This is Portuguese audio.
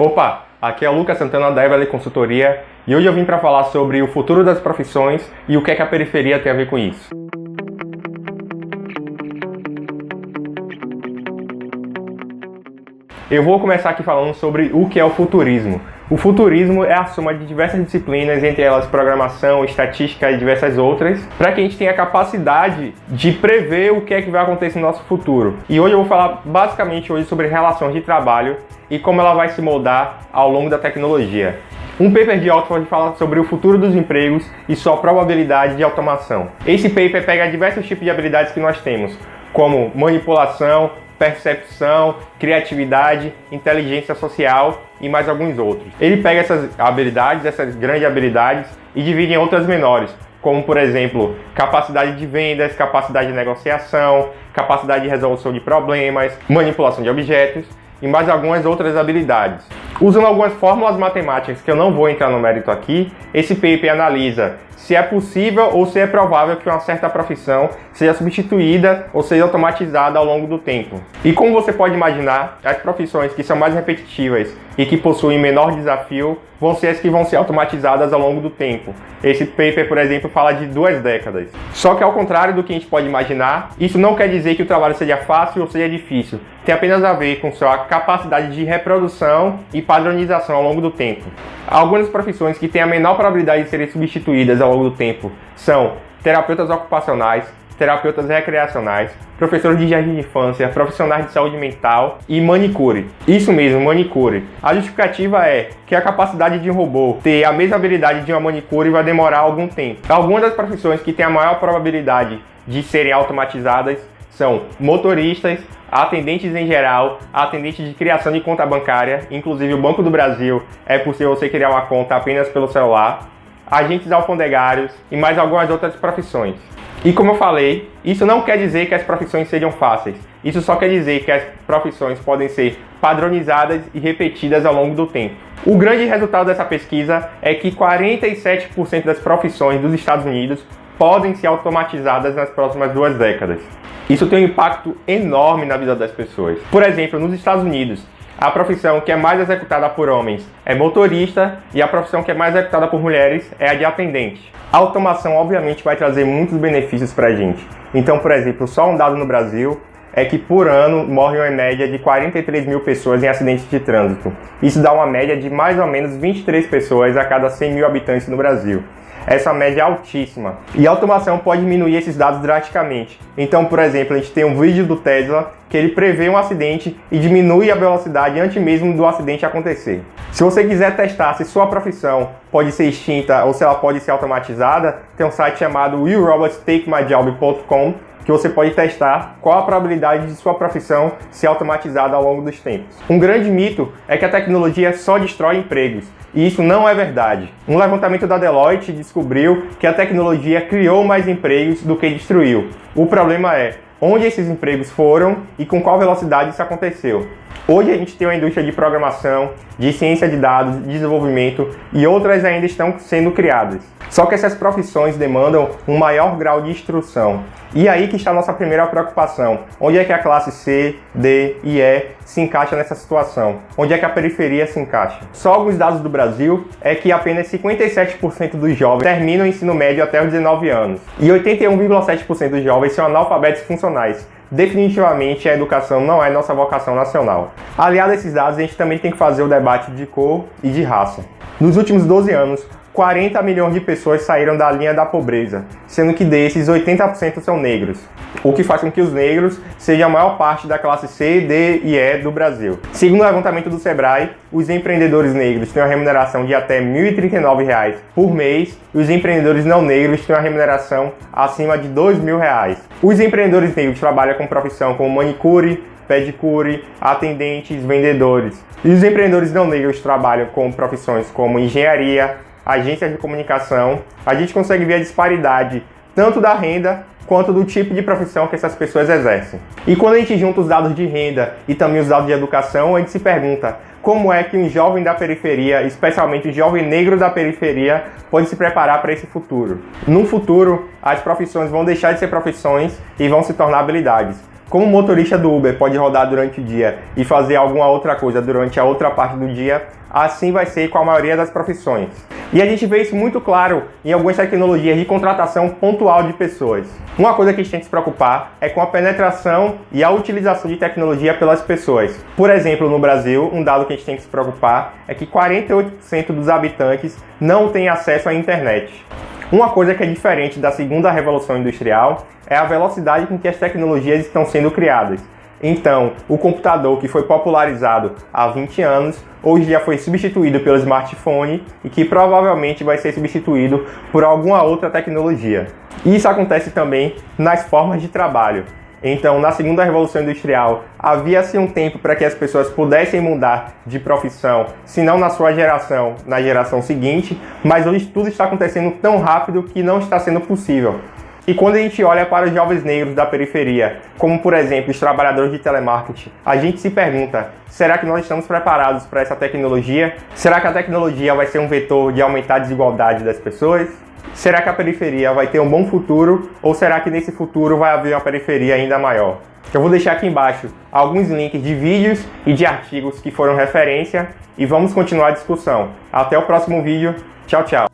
Opa, aqui é o Lucas Santana da Everly Consultoria e hoje eu vim para falar sobre o futuro das profissões e o que é que a periferia tem a ver com isso. Eu vou começar aqui falando sobre o que é o futurismo. O futurismo é a soma de diversas disciplinas, entre elas programação, estatística e diversas outras, para que a gente tenha a capacidade de prever o que é que vai acontecer no nosso futuro. E hoje eu vou falar basicamente sobre relações de trabalho e como ela vai se moldar ao longo da tecnologia. Um paper de Oxford fala sobre o futuro dos empregos e sua probabilidade de automação. Esse paper pega diversos tipos de habilidades que nós temos, como manipulação, percepção, criatividade, inteligência social e mais alguns outros. Ele pega essas habilidades, essas grandes habilidades, e divide em outras menores, como por exemplo, capacidade de vendas, capacidade de negociação, capacidade de resolução de problemas, manipulação de objetos e mais algumas outras habilidades. Usando algumas fórmulas matemáticas que eu não vou entrar no mérito aqui, esse paper analisa se é possível ou se é provável que uma certa profissão seja substituída ou seja automatizada ao longo do tempo. E como você pode imaginar, as profissões que são mais repetitivas e que possuem menor desafio vão ser as que vão ser automatizadas ao longo do tempo. Esse paper, por exemplo, fala de 2 décadas. Só que ao contrário do que a gente pode imaginar, isso não quer dizer que o trabalho seja fácil ou seja difícil. Tem apenas a ver com sua capacidade de reprodução e padronização ao longo do tempo. Algumas profissões que têm a menor probabilidade de serem substituídas ao longo do tempo são terapeutas ocupacionais, terapeutas recreacionais, professores de jardim de infância, profissionais de saúde mental e manicure. Isso mesmo, manicure. A justificativa é que a capacidade de um robô ter a mesma habilidade de uma manicure vai demorar algum tempo. Algumas das profissões que têm a maior probabilidade de serem automatizadas são motoristas, atendentes em geral, atendentes de criação de conta bancária, inclusive o Banco do Brasil é possível você criar uma conta apenas pelo celular, agentes alfandegários e mais algumas outras profissões. E como eu falei, isso não quer dizer que as profissões sejam fáceis, isso só quer dizer que as profissões podem ser padronizadas e repetidas ao longo do tempo. O grande resultado dessa pesquisa é que 47% das profissões dos Estados Unidos podem ser automatizadas nas próximas 2 décadas. Isso tem um impacto enorme na vida das pessoas. Por exemplo, nos Estados Unidos, a profissão que é mais executada por homens é motorista e a profissão que é mais executada por mulheres é a de atendente. A automação, obviamente, vai trazer muitos benefícios para a gente. Então, por exemplo, só um dado no Brasil é que por ano morrem uma média de 43 mil pessoas em acidentes de trânsito. Isso dá uma média de mais ou menos 23 pessoas a cada 100 mil habitantes no Brasil. Essa média é altíssima. E a automação pode diminuir esses dados drasticamente. Então, por exemplo, a gente tem um vídeo do Tesla que ele prevê um acidente e diminui a velocidade antes mesmo do acidente acontecer. Se você quiser testar se sua profissão pode ser extinta ou se ela pode ser automatizada, tem um site chamado willrobotstakemyjob.com que você pode testar qual a probabilidade de sua profissão ser automatizada ao longo dos tempos. Um grande mito é que a tecnologia só destrói empregos, e isso não é verdade. Um levantamento da Deloitte descobriu que a tecnologia criou mais empregos do que destruiu. O problema é onde esses empregos foram e com qual velocidade isso aconteceu. Hoje a gente tem uma indústria de programação, de ciência de dados, de desenvolvimento e outras ainda estão sendo criadas. Só que essas profissões demandam um maior grau de instrução. E aí que está a nossa primeira preocupação. Onde é que a classe C, D e E se encaixa nessa situação? Onde é que a periferia se encaixa? Só alguns dados do Brasil é que apenas 57% dos jovens terminam o ensino médio até os 19 anos. E 81,7% dos jovens são analfabetos funcionais. Definitivamente a educação não é nossa vocação nacional. Aliado a esses dados, a gente também tem que fazer o debate de cor e de raça. Nos últimos 12 anos, 40 milhões de pessoas saíram da linha da pobreza, sendo que desses 80% são negros, o que faz com que os negros sejam a maior parte da classe C, D e E do Brasil. Segundo o levantamento do Sebrae, os empreendedores negros têm uma remuneração de até R$ 1.039 por mês e os empreendedores não negros têm uma remuneração acima de R$ 2.000. Os empreendedores negros trabalham com profissão como manicure, pedicure, atendentes, vendedores. E os empreendedores não negros trabalham com profissões como engenharia, agência de comunicação. A gente consegue ver a disparidade tanto da renda quanto do tipo de profissão que essas pessoas exercem. E quando a gente junta os dados de renda e também os dados de educação, a gente se pergunta como é que um jovem da periferia, especialmente o jovem negro da periferia, pode se preparar para esse futuro. No futuro, as profissões vão deixar de ser profissões e vão se tornar habilidades. como o motorista do Uber pode rodar durante o dia e fazer alguma outra coisa durante a outra parte do dia, assim vai ser com a maioria das profissões. E a gente vê isso muito claro em algumas tecnologias de contratação pontual de pessoas. Uma coisa que a gente tem que se preocupar é com a penetração e a utilização de tecnologia pelas pessoas. Por exemplo, no Brasil, um dado que a gente tem que se preocupar é que 48% dos habitantes não têm acesso à internet. Uma coisa que é diferente da segunda revolução industrial é a velocidade com que as tecnologias estão sendo criadas. Então, o computador que foi popularizado há 20 anos, hoje já foi substituído pelo smartphone e que provavelmente vai ser substituído por alguma outra tecnologia. Isso acontece também nas formas de trabalho. Então, na segunda revolução industrial, havia-se um tempo para que as pessoas pudessem mudar de profissão, se não na sua geração, na geração seguinte, mas hoje tudo está acontecendo tão rápido que não está sendo possível. E quando a gente olha para os jovens negros da periferia, como por exemplo os trabalhadores de telemarketing, a gente se pergunta, será que nós estamos preparados para essa tecnologia? Será que a tecnologia vai ser um vetor de aumentar a desigualdade das pessoas? Será que a periferia vai ter um bom futuro? Ou será que nesse futuro vai haver uma periferia ainda maior? Eu vou deixar aqui embaixo alguns links de vídeos e de artigos que foram referência e vamos continuar a discussão. Até o próximo vídeo. Tchau, tchau!